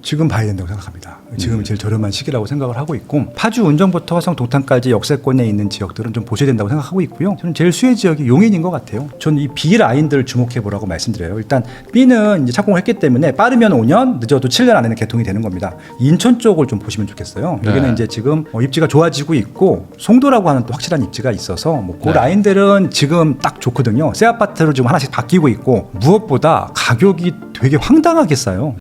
지금 봐야 된다고 생각합니다. 지금이 제일 저렴한 시기라고 생각을 하고 있고, 파주 운정부터 화성 동탄까지 역세권에 있는 지역들은 좀 보셔야 된다고 생각하고 있고요. 저는 제일 수혜 지역이 용인인 것 같아요. 저는 이 B 라인들을 주목해 보라고 말씀드려요. 일단 B는 이제 착공을 했기 때문에 빠르면 5년, 늦어도 7년 안에는 개통이 되는 겁니다. 인천 쪽을 좀 보시면 좋겠어요. 네. 여기는 이제 지금 입지가 좋아지고 있고 송도라고 하는 또 확실한 입지가 있어서 뭐 그 네. 라인들은 지금 딱 좋거든요. 새 아파트로 지금 하나씩 바뀌고 있고, 무엇보다 가격이 되게 황당하게 싸요.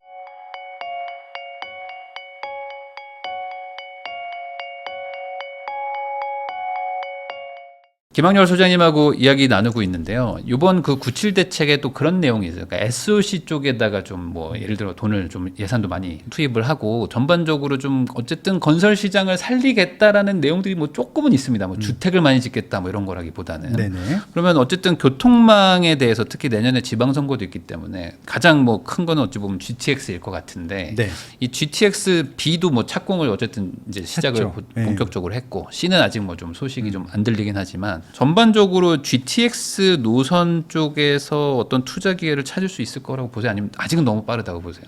김학렬 소장님하고 이야기 나누고 있는데요. 이번 그 97 대책에 또 그런 내용이 있어요. 그러니까 SOC 쪽에다가 좀 뭐 예를 들어 돈을 좀 예산도 많이 투입을 하고 전반적으로 좀 어쨌든 건설 시장을 살리겠다라는 내용들이 뭐 조금은 있습니다. 뭐 주택을 많이 짓겠다 뭐 이런 거라기보다는. 네네. 그러면 어쨌든 교통망에 대해서 특히 내년에 지방선거도 있기 때문에 가장 뭐 큰 거는 어찌 보면 GTX일 것 같은데 네. 이 GTX B도 뭐 착공을 어쨌든 이제 시작을 했죠. 본격적으로 했고 C는 아직 뭐 좀 소식이 좀 안 들리긴 하지만 전반적으로 GTX 노선 쪽에서 어떤 투자 기회를 찾을 수 있을 거라고 보세요? 아니면 아직은 너무 빠르다고 보세요?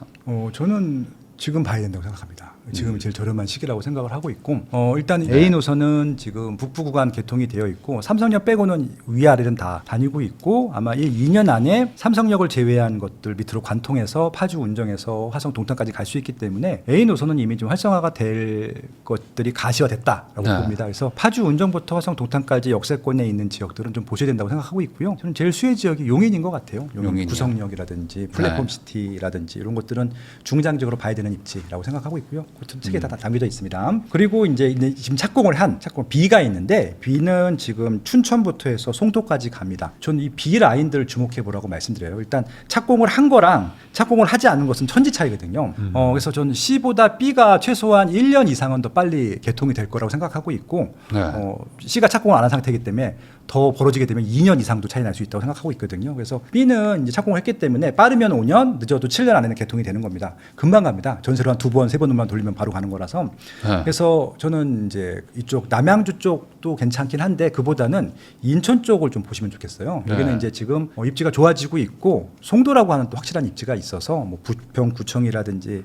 저는 지금 봐야 된다고 생각합니다. 지금이 제일 저렴한 시기라고 생각을 하고 있고, 일단 A 노선은 지금 북부 구간 개통이 되어 있고, 삼성역 빼고는 위아래는 다 다니고 있고, 아마 이 2년 안에 삼성역을 제외한 것들 밑으로 관통해서 파주 운정에서 화성 동탄까지 갈 수 있기 때문에 A 노선은 이미 좀 활성화가 될 것들이 가시화됐다라고 네. 봅니다. 그래서 파주 운정부터 화성 동탄까지 역세권에 있는 지역들은 좀 보셔야 된다고 생각하고 있고요. 저는 제일 수혜 지역이 용인인 것 같아요. 용인이요? 구성역이라든지 플랫폼 시티라든지 이런 것들은 중장적으로 봐야 되는 입지라고 생각하고 있고요. 그 책에 다 담겨져 있습니다. 그리고 이제 지금 착공 B가 있는데, B는 지금 춘천부터 해서 송도까지 갑니다. 저는 이 B 라인들을 주목해 보라고 말씀드려요. 일단 착공을 한 거랑 착공을 하지 않은 것은 천지 차이거든요. 그래서 저는 C보다 B가 최소한 1년 이상은 더 빨리 개통이 될 거라고 생각하고 있고, 네. C가 착공을 안 한 상태이기 때문에 더 벌어지게 되면 2년 이상도 차이 날 수 있다고 생각하고 있거든요. 그래서 B는 이제 착공을 했기 때문에 빠르면 5년, 늦어도 7년 안에는 개통이 되는 겁니다. 금방 갑니다. 전세로 한 2번, 3번만 돌리면 바로 가는 거라서. 네. 그래서 저는 이제 이쪽 남양주 쪽도 괜찮긴 한데, 그보다는 인천 쪽을 좀 보시면 좋겠어요. 네. 여기는 이제 지금 입지가 좋아지고 있고, 송도라고 하는 또 확실한 입지가 있어서 뭐 부평구청이라든지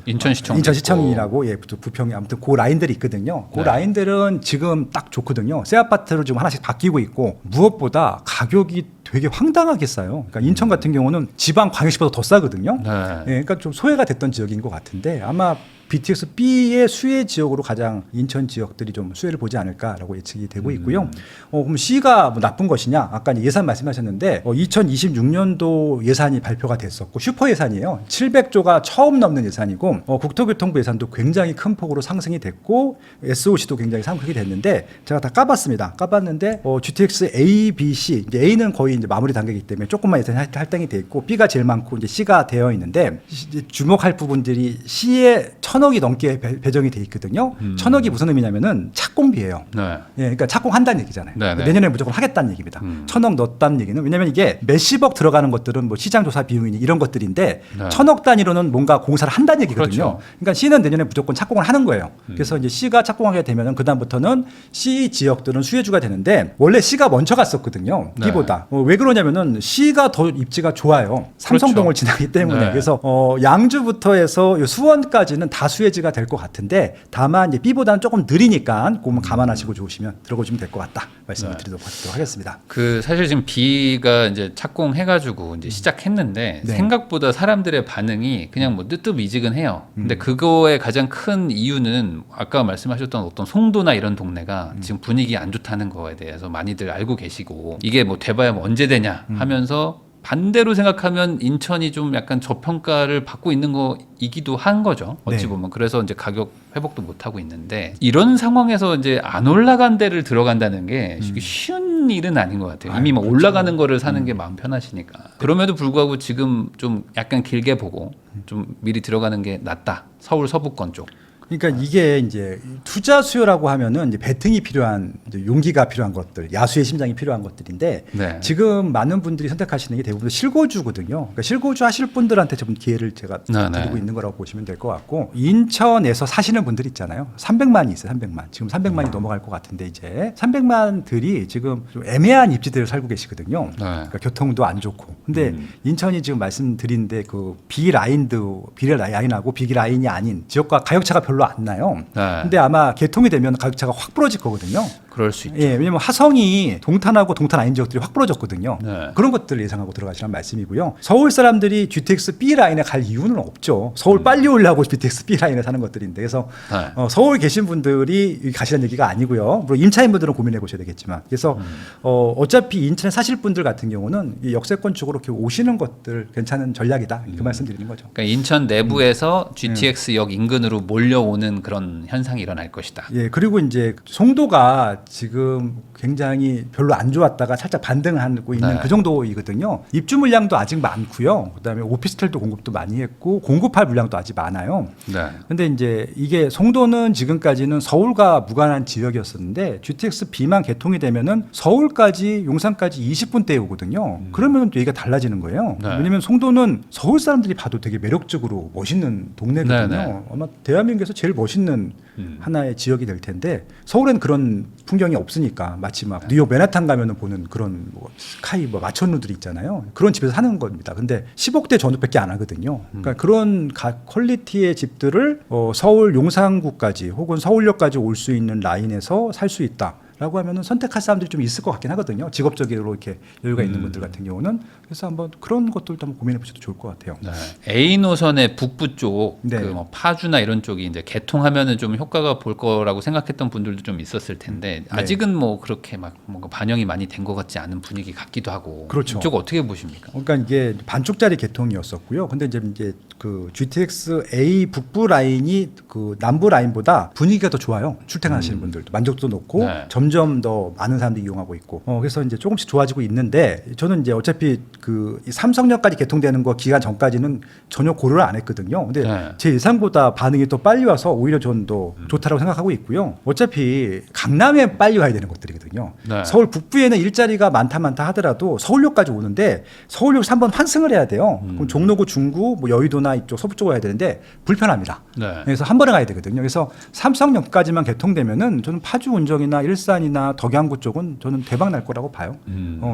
인천시청이라고 부평이 아무튼 그 라인들이 있거든요. 그 네. 라인들은 지금 딱 좋거든요. 새 아파트로 지금 하나씩 바뀌고 있고, 무엇보다 가격이 되게 황당하게 싸요. 그러니까 인천 같은 경우는 지방 광역시보다 더 싸거든요. 네. 그러니까 좀 소외가 됐던 지역인 것 같은데, 아마 BTX B의 수혜 지역으로 가장 인천 지역들이 좀 수혜를 보지 않을까라고 예측이 되고 있고요. 그럼 C가 뭐 나쁜 것이냐? 아까 예산 말씀하셨는데 2026년도 예산이 발표가 됐었고, 슈퍼 예산이에요. 700조가 처음 넘는 예산이고, 국토교통부 예산도 굉장히 큰 폭으로 상승이 됐고, SOC도 굉장히 상승이 됐는데, 제가 다 까봤는데 GTX A, B, C, 이제 A는 거의 이제 마무리 단계이기 때문에 조금만 예산이 할당이 돼 있고, B가 제일 많고 이제 C가 되어 있는데, 이제 주목할 부분들이 C에 1,000억이 넘게 배정이 돼 있거든요. 1,000억이 무슨 의미냐면은 착공비예요. 네. 예, 그러니까 착공한다는 얘기잖아요. 네, 네. 내년에 무조건 하겠다는 얘기입니다. 1,000억 넣었다는 얘기는, 왜냐하면 이게 몇십억 들어가는 것들은 뭐 시장조사 비용이니 이런 것들인데, 네. 1,000억 단위로는 뭔가 공사를 한다는 얘기거든요. 그렇죠. 그러니까 C는 내년에 무조건 착공을 하는 거예요. 그래서 이제 C가 착공하게 되면은 그 다음부터는 C 지역들은 수혜주가 되는데, 원래 C가 먼저 갔었거든요. 네. B보다. 왜 그러냐면은 C가 더 입지가 좋아요. 삼성동을 그렇죠. 지나기 때문에. 네. 그래서 양주부터 해서 수원까지는 다 수혜지가 될 것 같은데, 다만 이제 B보다는 조금 느리니까 그거만 감안하시고 들어보시면 될 것 같다 말씀을 네. 드리도록 하겠습니다. 그 사실 지금 B가 이제 착공해가지고 이제 시작했는데 네. 생각보다 사람들의 반응이 그냥 뭐 뜨뜻미지근해요. 근데 그거의 가장 큰 이유는 아까 말씀하셨던 어떤 송도나 이런 동네가 지금 분위기 안 좋다는 거에 대해서 많이들 알고 계시고, 이게 뭐 돼봐야 뭐 언제 되냐 하면서 반대로 생각하면 인천이 좀 약간 저평가를 받고 있는 거이기도 한 거죠. 어찌 네. 보면. 그래서 이제 가격 회복도 못 하고 있는데, 이런 상황에서 이제 안 올라간 데를 들어간다는 게 쉬운 일은 아닌 것 같아요. 이미 뭐 올라가는 거를 사는 게 마음 편하시니까. 그럼에도 불구하고 지금 좀 약간 길게 보고 좀 미리 들어가는 게 낫다. 서울 서부권 쪽. 그러니까 이게 이제 투자 수요라고 하면은 이제 베팅이 필요한 이제 용기가 필요한 것들, 야수의 심장이 필요한 것들인데 네. 지금 많은 분들이 선택하시는 게 대부분 실거주거든요. 그러니까 실거주 하실 분들한테 좀 기회를 제가 네, 드리고 네. 있는 거라고 보시면 될 것 같고 인천에서 사시는 분들 있잖아요. 300만이 있어요. 300만. 지금 300만이 넘어갈 것 같은데 이제 300만들이 지금 좀 애매한 입지들을 살고 계시거든요. 네. 그러니까 교통도 안 좋고. 근데 인천이 지금 말씀드린데 그 B 라인하고 B 라인이 아닌 지역과 가격차가 별로 안 나요. 네. 근데 아마 개통이 되면 가격차가 확 벌어질 거거든요. 그럴 수 있죠. 예, 왜냐면 하성이 동탄하고 동탄 아닌 지역들이 확 벌어졌거든요. 네. 그런 것들을 예상하고 들어가시란 말씀이고요. 서울 사람들이 GTX B 라인에 갈 이유는 없죠. 서울 빨리 오려고 GTX B 라인에 사는 것들인데 그래서 네. 서울 계신 분들이 여기 가시라는 얘기가 아니고요. 물론 임차인 분들은 고민해 보셔야 되겠지만 그래서 어차피 인천에 사실 분들 같은 경우는 이 역세권 쪽으로 이렇게 오시는 것들 괜찮은 전략이다. 그 말씀드리는 거죠. 그러니까 인천 내부에서 GTX역 인근으로 몰려오는 그런 현상이 일어날 것이다. 예, 그리고 이제 송도가 지금 굉장히 별로 안 좋았다가 살짝 반등하고 있는 네. 그 정도이거든요. 입주 물량도 아직 많고요. 그다음에 오피스텔도 공급도 많이 했고 공급할 물량도 아직 많아요. 네. 근데 이제 이게 송도는 지금까지는 서울과 무관한 지역이었었는데 GTX B만 개통이 되면은 서울까지 용산까지 20분대에 오거든요. 그러면 또 얘기가 달라지는 거예요. 네. 왜냐면 송도는 서울 사람들이 봐도 되게 매력적으로 멋있는 동네거든요. 네, 네. 아마 대한민국에서 제일 멋있는 하나의 지역이 될 텐데 서울엔 그런 풍경이 없으니까 마치 막 뉴욕 맨하탄 가면은 보는 그런 뭐 스카이 뭐 마천루들이 있잖아요. 그런 집에서 사는 겁니다. 근데 10억대 전후밖에 안 하거든요. 그러니까 그런 퀄리티의 집들을 서울 용산구까지 혹은 서울역까지 올 수 있는 라인에서 살 수 있다. 라고 하면은 선택할 사람들이 좀 있을 것 같긴 하거든요. 직업적으로 이렇게 여유가 있는 분들 같은 경우는 그래서 한번 그런 것들도 한번 고민해 보셔도 좋을 것 같아요. 네. A 노선의 북부 쪽, 네. 그 뭐 파주나 이런 쪽이 이제 개통하면은 좀 효과가 볼 거라고 생각했던 분들도 좀 있었을 텐데 아직은 뭐 그렇게 막 뭔가 반영이 많이 된 것 같지 않은 분위기 같기도 하고. 그렇죠. 이쪽 어떻게 보십니까? 그러니까 이게 반쪽짜리 개통이었었고요. 근데 이제 그 GTX A 북부 라인이 그 남부 라인보다 분위기가 더 좋아요. 출퇴근하시는 분들도 만족도 높고 네. 점점 더 많은 사람들이 이용하고 있고. 그래서 이제 조금씩 좋아지고 있는데 저는 이제 어차피 그 삼성역까지 개통되는 거 기간 전까지는 전혀 고려를 안 했거든요. 근데 네. 제 예상보다 반응이 또 빨리 와서 오히려 저는 더 좋다라고 생각하고 있고요. 어차피 강남에 빨리 와야 되는 것들이거든요. 네. 서울 북부에는 일자리가 많다 하더라도 서울역까지 오는데 서울역에서 한번 환승을 해야 돼요. 그럼 종로구, 중구, 뭐 여의도나 이쪽 서부 쪽으로 와야 되는데 불편합니다. 네. 그래서 한 번에 가야 되거든요. 그래서 삼성역까지만 개통되면은 저는 파주 운정이나 일산이나 덕양구 쪽은 저는 대박 날 거라고 봐요.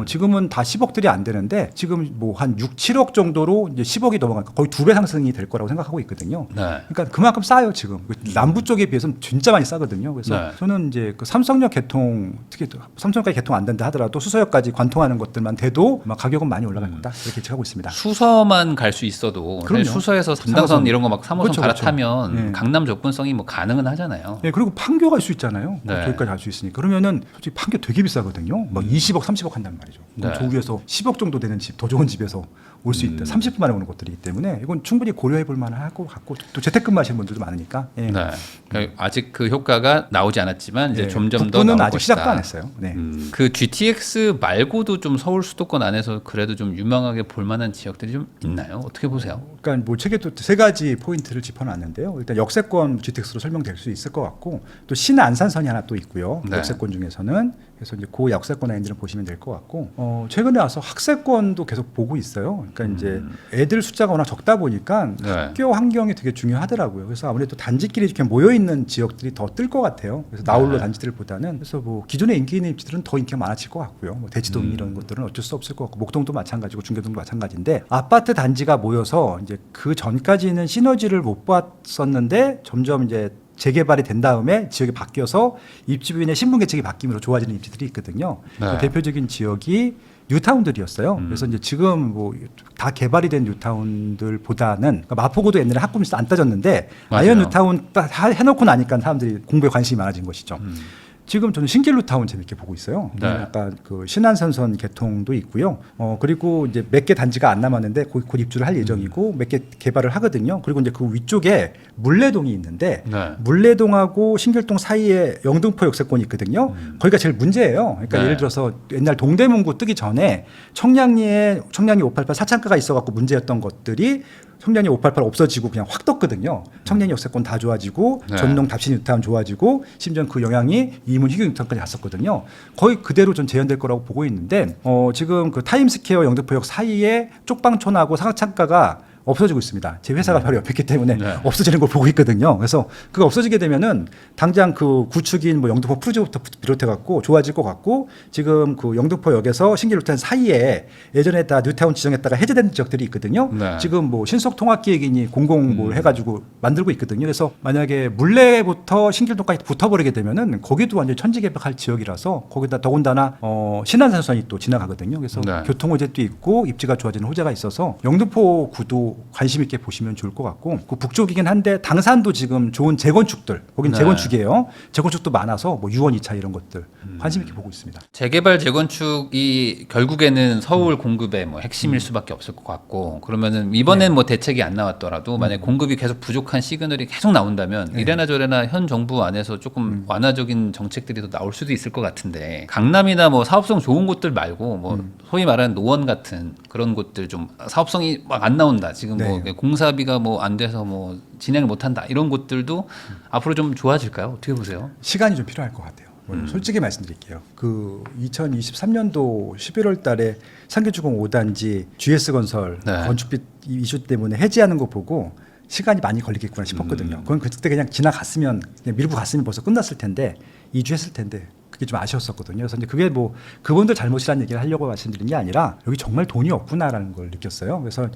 지금은 다 10억들이 안 되는데 지금 뭐 한 6, 7억 정도로 이제 10억이 넘어가니까 거의 2배 상승이 될 거라고 생각하고 있거든요. 네. 그러니까 그만큼 싸요 지금. 남부 쪽에 비해서는 진짜 많이 싸거든요. 그래서 네. 저는 이제 그 삼성역 개통 특히 삼성역까지 개통 안 된다 하더라도 수서역까지 관통하는 것들만 돼도 막 가격은 많이 올라갈 거다 이렇게 예측하고 있습니다. 수서만 갈 수 있어도 사실 그럼요. 수서에서 담당선 삼호선. 이런 거 막 3호선 그렇죠, 갈아타면 그렇죠. 네. 강남 접근성이 뭐 가능은 하잖아요. 네, 그리고 판교 갈 수 있잖아요. 네. 저기까지 갈 수 있으니까. 그러면은 솔직히 판교 되게 비싸거든요. 막 20억, 30억 한단 말이죠. 그럼 네. 저 위에서 10억 정도 되는 집, 더 좋은 집에서 올 수 있다. 30분 만에 오는 곳들이기 때문에 이건 충분히 고려해 볼 만할 것 같고 또 재택근무 하시는 분들도 많으니까. 예. 네. 그러니까 아직 그 효과가 나오지 않았지만 이제 예. 점점 더 북부는 나올 아직 것이다. 시작도 안 했어요. 네. 그 GTX 말고도 좀 서울 수도권 안에서 그래도 좀 유명하게 볼 만한 지역들이 좀 있나요? 어떻게 보세요? 그러니까 뭐 책에 또 세 가지 포인트를 짚어놨는데요. 일단 역세권 GTX로 설명될 수 있을 것 같고 또 신안산선이 하나 또 있고요. 네. 역세권 중에서는 그래서 이제 그 역세권 라인들을 보시면 될 것 같고 최근에 와서 학세권도 계속 보고 있어요. 그러니까 이제 애들 숫자가 워낙 적다 보니까 네. 학교 환경이 되게 중요하더라고요. 그래서 아무래도 단지끼리 이렇게 모여 있는 지역들이 더 뜰 것 같아요. 그래서 나홀로 네. 단지들보다는 그래서 뭐 기존에 인기 있는 입지들은 더 인기가 많아질 것 같고요. 뭐 대치동 이런 것들은 어쩔 수 없을 것 같고 목동도 마찬가지고 중계동도 마찬가지인데 아파트 단지가 모여서 이제 그 전까지는 시너지를 못 봤었는데 점점 이제 재개발이 된 다음에 지역이 바뀌어서 입주민의 신분 계층이 바뀜으로 좋아지는 입지들이 있거든요. 네. 그 대표적인 지역이 뉴타운들이었어요. 그래서 이제 지금 뭐 다 개발이 된 뉴타운들보다는 그러니까 마포구도 옛날에 학군에서 안 따졌는데 맞아요. 아이언 뉴타운 딱 해놓고 나니까 사람들이 공부에 관심이 많아진 것이죠. 지금 저는 신길 뉴타운 재밌게 보고 있어요. 네. 약간 그 신안선선 개통도 있고요. 그리고 이제 몇 개 단지가 안 남았는데 곧 입주를 할 예정이고 몇 개 개발을 하거든요. 그리고 이제 그 위쪽에 물레동이 있는데 네. 물레동하고 신길동 사이에 영등포 역세권이 있거든요. 거기가 제일 문제예요. 그러니까 네. 예를 들어서 옛날 동대문구 뜨기 전에 청량리 588 사창가가 있어갖고 문제였던 것들이 청량리 588 없어지고 그냥 확 떴거든요. 청량리 역세권 다 좋아지고 네. 전농 답신 뉴타운 좋아지고 심지어 그 영향이 이문 희귀 뉴타운까지 갔었거든요. 거의 그대로 전 재현될 거라고 보고 있는데 지금 그 타임스퀘어 영등포역 사이에 쪽방촌하고 상하창가가 없어지고 있습니다. 제 회사가 바로 옆에 있기 때문에 네. 없어지는 걸 보고 있거든요. 그래서 그거 없어지게 되면은 당장 그 구축인 뭐 영등포 푸르지부터 비롯해 갖고 좋아질 것 같고 지금 그 영등포역에서 신길 뉴타운 사이에 예전에 다 뉴타운 지정했다가 해제된 지역들이 있거든요. 네. 지금 뭐 신속통합기획인이 공공 뭘 해가지고 만들고 있거든요. 그래서 만약에 물레부터 신길동까지 붙어버리게 되면은 거기도 완전 천지개벽할 지역이라서 거기다 더군다나 신안산선이 또 지나가거든요. 그래서 네. 교통호재도 있고 입지가 좋아지는 호재가 있어서 영등포 구도 관심 있게 보시면 좋을 것 같고 그 북쪽이긴 한데 당산도 지금 좋은 재건축들 거긴 네. 재건축이에요. 재건축도 많아서 뭐 유원 2차 이런 것들 관심 있게 보고 있습니다. 재개발 재건축이 결국에는 서울 공급의 뭐 핵심일 수밖에 없을 것 같고 그러면은 이번엔 뭐 대책이 안 나왔더라도 만약 공급이 계속 부족한 시그널이 계속 나온다면 이래나 저래나 현 정부 안에서 조금 완화적인 정책들이 더 나올 수도 있을 것 같은데 강남이나 뭐 사업성 좋은 곳들 말고 뭐 소위 말하는 노원 같은 그런 곳들 좀 사업성이 막 안 나온다 지금 뭐 네. 공사비가 뭐 안 돼서 뭐 진행을 못 한다 이런 곳들도 앞으로 좀 좋아질까요? 어떻게 보세요? 시간이 좀 필요할 것 같아요. 솔직히 말씀드릴게요. 그 2023년도 11월 달에 상계주공 5단지 GS건설 네. 건축비 이슈 때문에 해지하는 거 보고 시간이 많이 걸리겠구나 싶었거든요. 그건 그때 그냥 지나갔으면 그냥 밀고 갔으면 벌써 끝났을 텐데 2주 했을 텐데 그게 좀 아쉬웠었거든요. 그래서 이제 그게 뭐 그분들 잘못이라는 얘기를 하려고 말씀드린 게 아니라 여기 정말 돈이 없구나라는 걸 느꼈어요. 그래서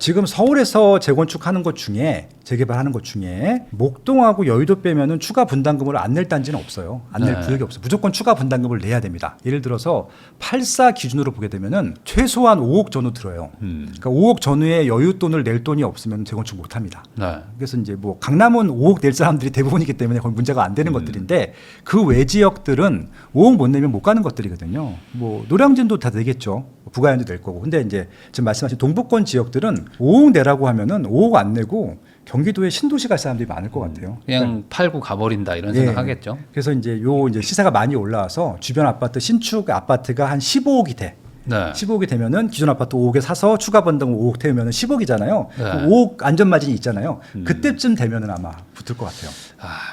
지금 서울에서 재건축하는 것 중에 재개발하는 것 중에 목동하고 여의도 빼면은 추가 분담금을 안 낼 단지는 없어요. 안 낼 네. 구역이 없어요. 무조건 추가 분담금을 내야 됩니다. 예를 들어서 84 기준으로 보게 되면은 최소한 5억 전후 들어요. 그러니까 5억 전후에 여윳돈을 낼 돈이 없으면 재건축 못 합니다. 네. 그래서 이제 뭐 강남은 5억 낼 사람들이 대부분이기 때문에 거의 문제가 안 되는 것들인데 그 외 지역들은 5억 못 내면 못 가는 것들이거든요. 뭐 노량진도 다 내겠죠. 부가연도 낼 거고. 근데 이제 지금 말씀하신 동부권 지역들은 5억 내라고 하면은 5억 안 내고 경기도에 신도시 갈 사람들이 많을 것 같아요. 그냥 팔고 가버린다 이런 생각 하겠죠. 그래서 이제 이제 시세가 많이 올라와서 주변 아파트 신축 아파트가 한 15억이 돼. 네. 15억이 되면은 기존 아파트 5억에 사서 추가 분담금 5억 태우면은 10억이잖아요. 네. 5억 안전 마진이 있잖아요. 그때쯤 되면은 아마 붙을 것 같아요.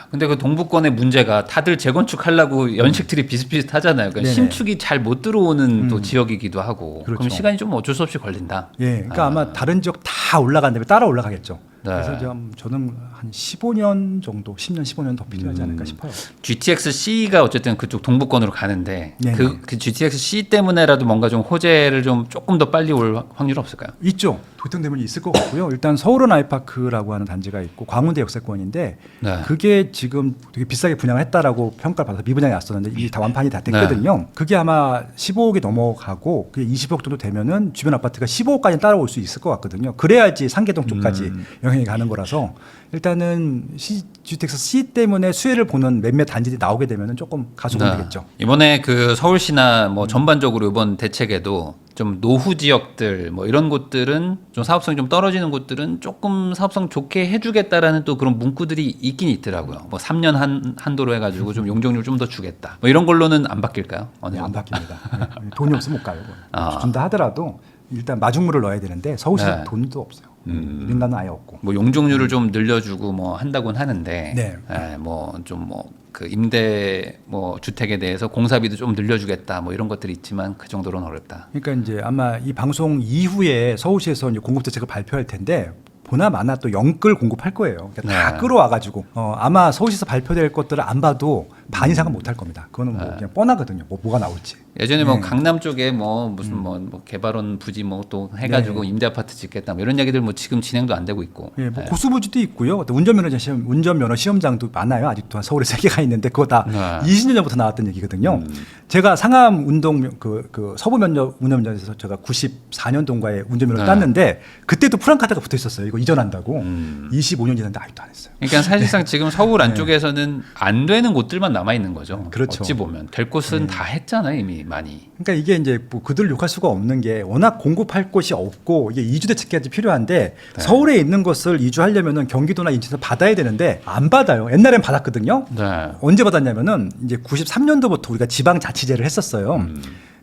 근데 그 동부권의 문제가 다들 재건축하려고 연식들이 비슷비슷하잖아요. 그러니까 네네. 신축이 잘 못 들어오는 또 지역이기도 하고 그렇죠. 그럼 시간이 좀 어쩔 수 없이 걸린다. 예, 그러니까 아마 다른 지역 다 올라간 다음에 따라 올라가겠죠. 네. 그래서 저는 한 15년 정도, 10년, 15년 더 필요하지 않을까 싶어요. GTX-C가 어쨌든 그쪽 동부권으로 가는데 네네. 그 GTX-C 때문에라도 뭔가 좀 호재를 좀 조금 더 빨리 올 확률은 없을까요? 있죠. 도청되면 있을 것 같고요. 일단 서울은 아이파크라고 하는 단지가 있고 광운대 역세권인데 네. 그게 지금 되게 비싸게 분양을 했다라고 평가를 받아서 미분양이 왔었는데 이게 다 완판이 다 됐거든요. 그게 아마 15억이 넘어가고 그게 20억 정도 되면은 주변 아파트가 15억까지 따라올 수 있을 것 같거든요. 그래야지 상계동 쪽까지 영향이 가는 거라서 일단은 GTX C 때문에 수혜를 보는 몇몇 단지들이 나오게 되면은 조금 가속은 네. 되겠죠. 이번에 그 서울시나 뭐 전반적으로 이번 대책에도 좀 노후 지역들 뭐 이런 곳들은 좀 사업성이 좀 떨어지는 곳들은 조금 사업성 좋게 해주겠다라는 또 그런 문구들이 있긴 있더라고요. 뭐 3년 한도로 해가지고 좀 용적률 좀 더 주겠다. 뭐 이런 걸로는 안 바뀔까요? 어느 안 정도? 바뀝니다. 네. 돈이 없으면 못 가요. 아. 준다 하더라도 일단 마중물을 넣어야 되는데 서울시 네. 돈도 없어요. 민간은 아예 없고. 뭐 용적률을 좀 늘려주고 뭐 한다고는 하는데, 네. 뭐 좀 뭐 그 임대 뭐 주택에 대해서 공사비도 좀 늘려주겠다 뭐 이런 것들이 있지만 그 정도로는 어렵다. 그러니까 이제 아마 이 방송 이후에 서울시에서 이제 공급 대책을 발표할 텐데 보나 마나 또 영끌 공급할 거예요. 그러니까 다 네. 끌어와가지고 아마 서울시에서 발표될 것들을 안 봐도 반 이상은 못할 겁니다. 그거는 뭐 그냥 뻔하거든요. 뭐가 나올지. 예전에 뭐 네. 강남 쪽에 뭐 무슨 뭐 개발원 부지 뭐 또 해가지고 임대 아파트 짓겠다 뭐 이런 얘기들 뭐 지금 진행도 안 되고 있고. 예, 뭐 고수부지도 있고요. 또 운전면허 시험장도 많아요. 아직도 한 서울에 3개가 있는데 그거 다 네. 20년 전부터 나왔던 얘기거든요. 제가 상암 그 서부 운전면허에서 제가 94년도인가에 운전면허 네. 땄는데 그때도 프랑카드가 붙어 있었어요. 이거 이전한다고. 25년 지났는데 아직도 안 했어요. 그러니까 사실상 지금 서울 안쪽에서는 안 되는 곳들만 남아 있는 거죠. 그렇죠. 어찌 보면 될 곳은 다 했잖아요 이미 많이. 그러니까 이게 이제 뭐 그들을 욕할 수가 없는 게 워낙 공급할 곳이 없고 이게 이주 대책까지 필요한데 서울에 있는 것을 이주하려면은 경기도나 인천에서 받아야 되는데 안 받아요. 옛날엔 받았거든요. 네. 언제 받았냐면은 이제 93년도부터 우리가 지방자치제를 했었어요.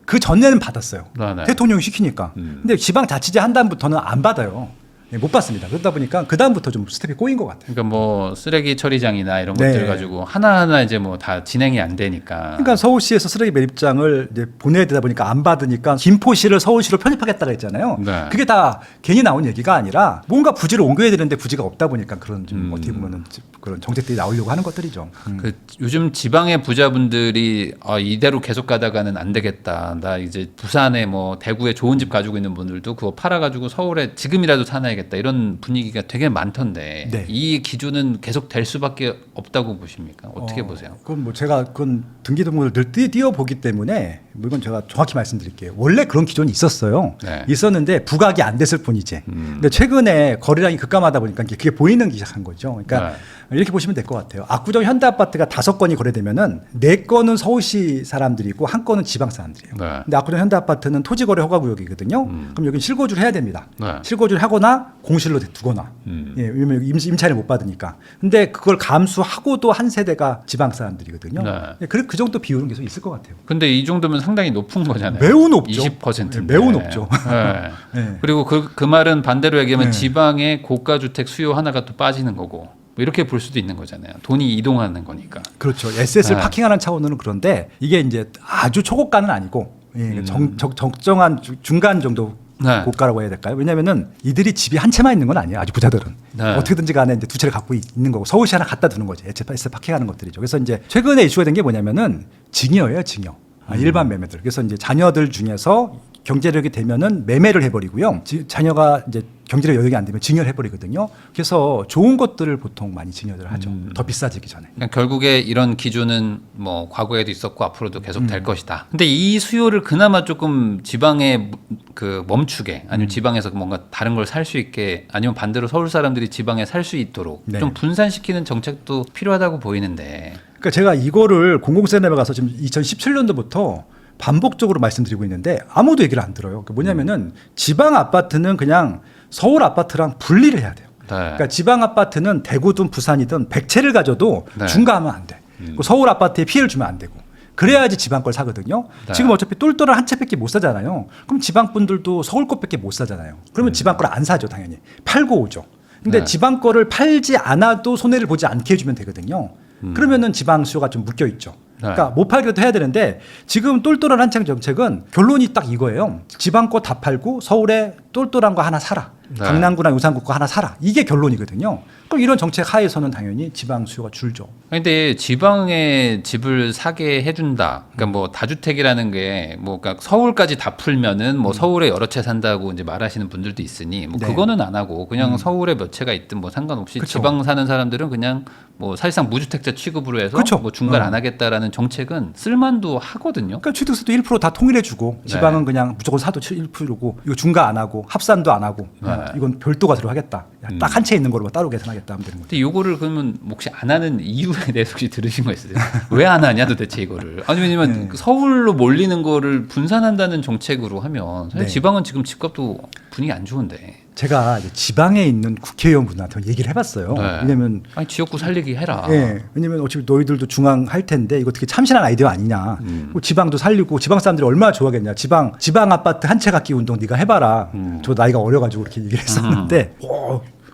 그 전에는 받았어요. 네. 대통령이 시키니까. 근데 지방자치제 한 다음부터는 안 받아요. 못 받습니다. 그러다 보니까 그 다음부터 좀 스텝이 꼬인 것 같아요. 그러니까 뭐 쓰레기 처리장이나 이런 네. 것들 가지고 하나하나 이제 뭐 다 진행이 안 되니까. 그러니까 서울시에서 쓰레기 매립장을 이제 보내야 되다 보니까 안 받으니까 김포시를 서울시로 편입하겠다고 했잖아요. 네. 그게 다 괜히 나온 얘기가 아니라 뭔가 부지를 옮겨야 되는데 부지가 없다 보니까 그런 좀 어떻게 보면은 그런 정책들이 나오려고 하는 것들이죠. 그 요즘 지방의 부자분들이 이대로 계속 가다가는 안 되겠다. 나 이제 부산에 뭐 대구에 좋은 집 가지고 있는 분들도 그거 팔아가지고 서울에 지금이라도 사놔야겠다 이런 분위기가 되게 많던데 네. 이 기준은 계속 될 수밖에 없다고 보십니까? 어떻게 보세요? 그건 뭐 제가 그건 등기등본을 늘 띄어보기 때문에 뭐 이건 제가 정확히 말씀드릴게요. 원래 그런 기존이 있었어요. 네. 있었는데 부각이 안 됐을 뿐이지. 근데 최근에 거래량이 급감하다 보니까 그게 보이는 시작한 거죠. 그러니까 이렇게 보시면 될 것 같아요. 압구정 현대아파트가 5건이 거래되면은 4건은 서울시 사람들이고 1건은 지방 사람들이에요. 네. 근데 압구정 현대아파트는 토지거래 허가구역이거든요. 그럼 여기 실거주를 해야 됩니다. 네. 실거주를 하거나 공실로 두거나. 예, 왜냐면 임차인을 못 받으니까. 근데 그걸 감수하고도 한 세대가 지방 사람들이거든요. 네. 예, 그 정도 비율은 계속 있을 것 같아요. 근데 이 정도면 상당히 높은 거잖아요. 매우 높죠. 20%인데. 네, 매우 높죠. 네. 네. 그리고 그 말은 반대로 얘기하면 네. 지방의 고가 주택 수요 하나가 또 빠지는 거고 뭐 이렇게 볼 수도 있는 거잖아요. 돈이 이동하는 거니까. 그렇죠. SS를 네. 파킹하는 차원으로는 그런데 이게 이제 아주 초고가는 아니고 예, 적정한 중간 정도 네. 고가라고 해야 될까요? 왜냐면은 이들이 집이 한 채만 있는 건 아니에요. 아주 부자들은. 네. 어떻게든지 간에 이제 2채를 갖고 있는 거고 서울시 하나 갖다 두는 거죠. SS를 파킹하는 것들이죠. 그래서 이제 최근에 이슈가 된 게 뭐냐면은 증여예요, 증여. 일반 매매들. 그래서 이제 자녀들 중에서 경제력이 되면은 매매를 해버리고요. 자녀가 이제 경제력 여력이 안 되면 증여를 해버리거든요. 그래서 좋은 것들을 보통 많이 증여를 하죠. 더 비싸지기 전에. 그러니까 결국에 이런 기준은 뭐 과거에도 있었고 앞으로도 계속 될 것이다. 근데 이 수요를 그나마 조금 지방에 그 멈추게 아니면 지방에서 뭔가 다른 걸 살 수 있게 아니면 반대로 서울 사람들이 지방에 살 수 있도록 네. 좀 분산시키는 정책도 필요하다고 보이는데. 그러니까 제가 이거를 공공세납에 가서 지금 2017년도부터 반복적으로 말씀드리고 있는데 아무도 얘기를 안 들어요. 그러니까 뭐냐면은 지방 아파트는 그냥 서울 아파트랑 분리를 해야 돼요. 네. 그러니까 지방 아파트는 대구든 부산이든 100채를 가져도 네. 중과하면 안 돼. 그 서울 아파트에 피해를 주면 안 되고. 그래야지 지방 걸 사거든요. 네. 지금 어차피 똘똘한 한 채밖에 못 사잖아요. 그럼 지방 분들도 서울 것밖에 못 사잖아요. 그러면 지방 걸 안 사죠, 당연히. 팔고 오죠. 근데 네. 지방 거를 팔지 않아도 손해를 보지 않게 해주면 되거든요. 그러면은 지방 수요가 좀 묶여 있죠. 그러니까 못 팔기도 해야 되는데 지금 똘똘한 한창 정책은 결론이 딱 이거예요. 지방 거 다 팔고 서울에 똘똘한 거 하나 사라. 네. 강남구나 요산구 거 하나 사라. 이게 결론이거든요. 그럼 이런 정책 하에서는 당연히 지방 수요가 줄죠. 근데 지방에 집을 사게 해준다. 그러니까 뭐 다주택이라는 게 뭐 그러니까 서울까지 다 풀면은 뭐 서울에 여러 채 산다고 이제 말하시는 분들도 있으니 뭐 네. 그거는 안 하고 그냥 서울에 몇 채가 있든 뭐 상관없이 그쵸. 지방 사는 사람들은 그냥 뭐 사실상 무주택자 취급으로 해서 그쵸. 뭐 중간 안 하겠다라는 정책은 쓸만도 하거든요. 그러니까 취득세도 1%다 통일해주고 지방은 그냥 무조건 사도 1%고 이거 중과 안 하고 합산도 안 하고 이건 별도가 들어가겠다. 딱 한 채 있는 거로 따로 계산하겠다 하면 되는 거죠. 근데 요거를 그러면 혹시 안 하는 이유에 대해서 혹시 들으신 거 있으세요? 왜 안 하냐 도대체 이거를? 아니 왜냐면 서울로 몰리는 거를 분산한다는 정책으로 하면 사실 네. 지방은 지금 집값도 분위기 안 좋은데. 제가 이제 지방에 있는 국회의원분한테 얘기를 해봤어요. 네. 왜냐면 아니 지역구 살리기 해라. 예, 왜냐면 어차피 너희들도 중앙 할 텐데 이거 되게 참신한 아이디어 아니냐. 뭐 지방도 살리고 지방 사람들이 얼마나 좋아하겠냐. 지방 아파트 한 채 갖기 운동 네가 해봐라. 저 나이가 어려가지고 이렇게 얘기를 했었는데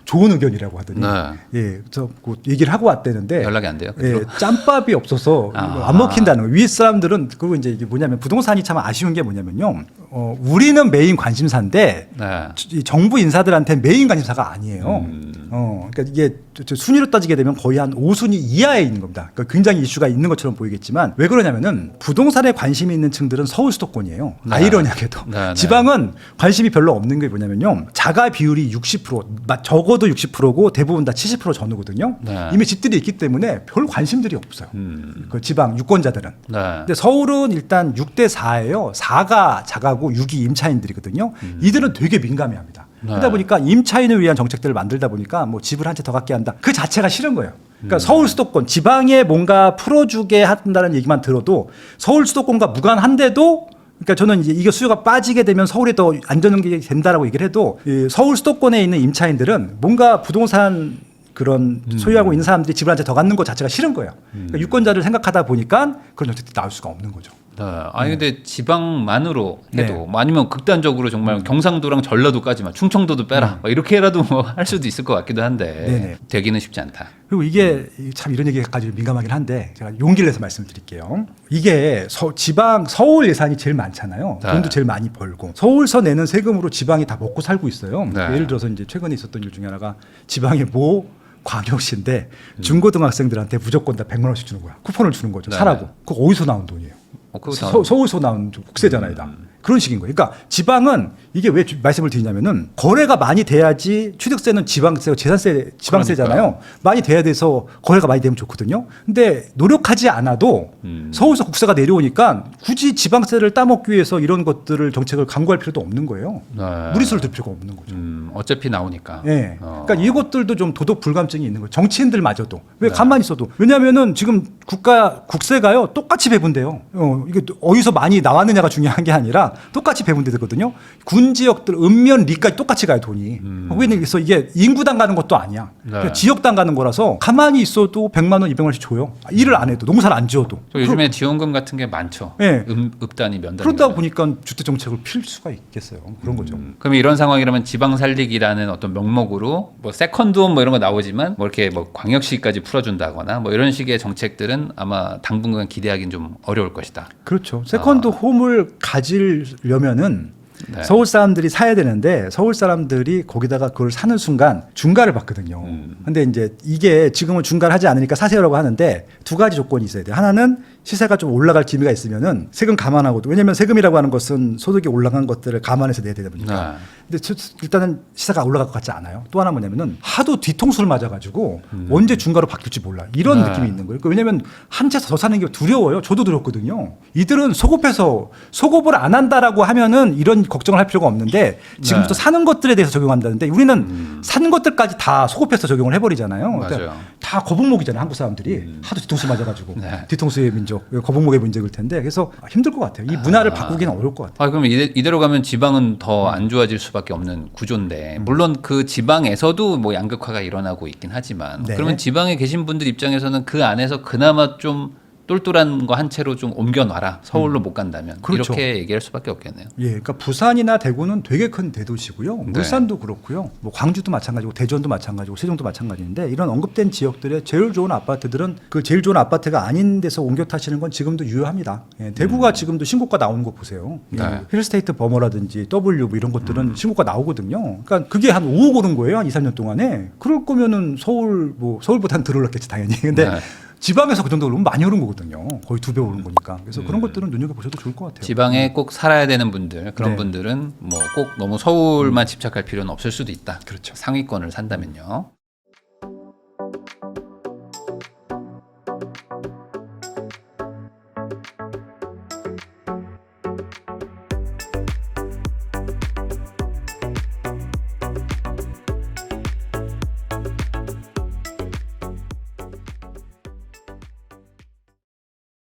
좋은 의견이라고 하더니 네. 예, 저 그 얘기를 하고 왔대는데 연락이 안 돼요? 예, 짬밥이 없어서 안 먹힌다는 거예요. 위 사람들은 그리고 이제 이게 뭐냐면 부동산이 참 아쉬운 게 뭐냐면요. 우리는 메인 관심사인데 네. 이 정부 인사들한테 메인 관심사가 아니에요. 그러니까 이게 순위로 따지게 되면 거의 한 5순위 이하에 있는 겁니다. 그러니까 굉장히 이슈가 있는 것처럼 보이겠지만 왜 그러냐면은 부동산에 관심이 있는 층들은 서울 수도권이에요. 네. 아이러니하게도 네, 네. 지방은 관심이 별로 없는 게 뭐냐면요. 자가 비율이 60%, 적어도 60%고 대부분 다 70% 전후거든요. 네. 이미 집들이 있기 때문에 별 관심들이 없어요. 그 지방 유권자들은. 네. 근데 서울은 일단 6대 4예요. 4가 자가고 6이 임차인들이거든요. 이들은 되게 민감해합니다. 그러다 보니까 임차인을 위한 정책들을 만들다 보니까 뭐 집을 한 채 더 갖게 한다. 그 자체가 싫은 거예요. 그러니까 서울 수도권 지방에 뭔가 풀어주게 한다는 얘기만 들어도 서울 수도권과 무관한데도 그러니까 저는 이제 이게 수요가 빠지게 되면 서울에 더 안전경쟁이 된다라고 얘기를 해도 이 서울 수도권에 있는 임차인들은 뭔가 부동산 그런 소유하고 있는 사람들이 집을 한 채 더 갖는 것 자체가 싫은 거예요. 그러니까 유권자를 생각하다 보니까 그런 정책들이 나올 수가 없는 거죠. 네. 아니 근데 지방만으로 해도 네. 뭐 아니면 극단적으로 정말 경상도랑 전라도까지만 충청도도 빼라 뭐 이렇게라도 뭐 할 수도 있을 것 같기도 한데 네네. 되기는 쉽지 않다. 그리고 이게 참 이런 얘기까지 민감하긴 한데 제가 용기를 내서 말씀드릴게요. 이게 지방 서울 예산이 제일 많잖아요. 네. 돈도 제일 많이 벌고 서울서 내는 세금으로 지방이 다 먹고 살고 있어요. 네. 예를 들어서 이제 최근에 있었던 일 중에 하나가 지방의 모 광역시인데 중고등학생들한테 무조건 다 100만 원씩 주는 거야. 쿠폰을 주는 거죠. 네. 사라고. 그거 어디서 나온 돈이에요? 그거 서울서 나온 국세잖아요. 다. 그런 식인 거예요. 그러니까 지방은 이게 왜 말씀을 드리냐면은 거래가 많이 돼야지 취득세는 지방세, 재산세, 지방세잖아요. 그러니까요. 많이 돼야 돼서 거래가 많이 되면 좋거든요. 근데 노력하지 않아도 서울서 국세가 내려오니까 굳이 지방세를 따먹기 위해서 이런 것들을 정책을 강구할 필요도 없는 거예요. 네. 무리수를 들 필요가 없는 거죠. 어차피 나오니까. 예. 그러니까 이것들도 좀 도덕 불감증이 있는 거예요. 정치인들마저도. 왜 가만히 있어도. 왜냐하면은 지금 국세가요 똑같이 배분돼요. 이게 어디서 많이 나왔느냐가 중요한 게 아니라 똑같이 배분되거든요. 군 지역들 읍면 리까지 똑같이 가요 돈이. 그래서 이게 인구당 가는 것도 아니야. 네. 그냥 지역당 가는 거라서 가만히 있어도 100만 원, 200만 원씩 줘요. 일을 안 해도 농사를 안 지어도. 요즘에 지원금 같은 게 많죠. 예. 읍단위 면단위. 그러다 보니까 주택 정책을 필 수가 있겠어요. 그런 거죠. 그럼 이런 상황이라면 지방 살리기라는 어떤 명목으로 뭐 세컨드홈 뭐 이런 거 나오지만 뭐 이렇게 뭐 광역시까지 풀어준다거나 뭐 이런 식의 정책들은 아마 당분간 기대하기는 좀 어려울 것이다. 그렇죠. 세컨드 홈을 가지려면은 네. 서울 사람들이 사야 되는데 서울 사람들이 거기다가 그걸 사는 순간 중가를 받거든요. 근데 이제 이게 지금은 중가를 하지 않으니까 사세요라고 하는데 두 가지 조건이 있어야 돼요. 하나는 시세가 좀 올라갈 기미가 있으면은 세금 감안하고도 왜냐면 세금이라고 하는 것은 소득이 올라간 것들을 감안해서 내야 되다 보니까. 네. 근데 일단은 시세가 올라갈 것 같지 않아요. 또 하나 뭐냐면은 하도 뒤통수를 맞아가지고 언제 중가로 바뀔지 몰라. 이런 네. 느낌이 있는 거예요. 그러니까 왜냐면 한 채 더 사는 게 두려워요. 저도 두렵거든요. 이들은 소급해서 소급을 안 한다라고 하면은 이런 걱정을 할 필요가 없는데 지금부터 네. 사는 것들에 대해서 적용한다는데 우리는 사는 것들까지 다 소급해서 적용을 해버리잖아요. 맞아요. 다 거북목이잖아요. 한국 사람들이 하도 뒤통수 맞아가지고 네. 뒤통수의 민족, 거북목의 문제일 텐데 그래서 힘들 것 같아요. 이 문화를 바꾸기는 어려울 것 같아요. 그럼 이대로 가면 지방은 더 안 좋아질 수밖에 없는 구조인데 물론 그 지방에서도 뭐 양극화가 일어나고 있긴 하지만 네. 그러면 지방에 계신 분들 입장에서는 그 안에서 그나마 좀 똘똘한 거 한 채로 좀 옮겨놔라. 서울로 못 간다면 그렇죠. 이렇게 얘기할 수밖에 없겠네요. 예, 그러니까 부산이나 대구는 되게 큰 대도시고요. 네. 울산도 그렇고요. 뭐 광주도 마찬가지고 대전도 마찬가지고 세종도 마찬가지인데 이런 언급된 지역들의 제일 좋은 아파트들은 그 제일 좋은 아파트가 아닌 데서 옮겨 타시는 건 지금도 유효합니다. 예, 대구가 지금도 신고가 나오는 거 보세요. 예, 네. 힐스테이트 버머라든지 W 뭐 이런 것들은 신고가 나오거든요. 그러니까 그게 한 5억 오른 거예요. 한 2, 3년 동안에. 그럴 거면은 서울보다는 덜 올랐겠지 당연히. 근데 네. 지방에서 그 정도 오르면 많이 오른 거거든요. 거의 2배 오른 거니까. 그래서 그런 것들은 눈여겨보셔도 좋을 것 같아요. 지방에 꼭 살아야 되는 분들 그런 네. 분들은 뭐 꼭 너무 서울만 집착할 필요는 없을 수도 있다. 그렇죠. 상위권을 산다면요.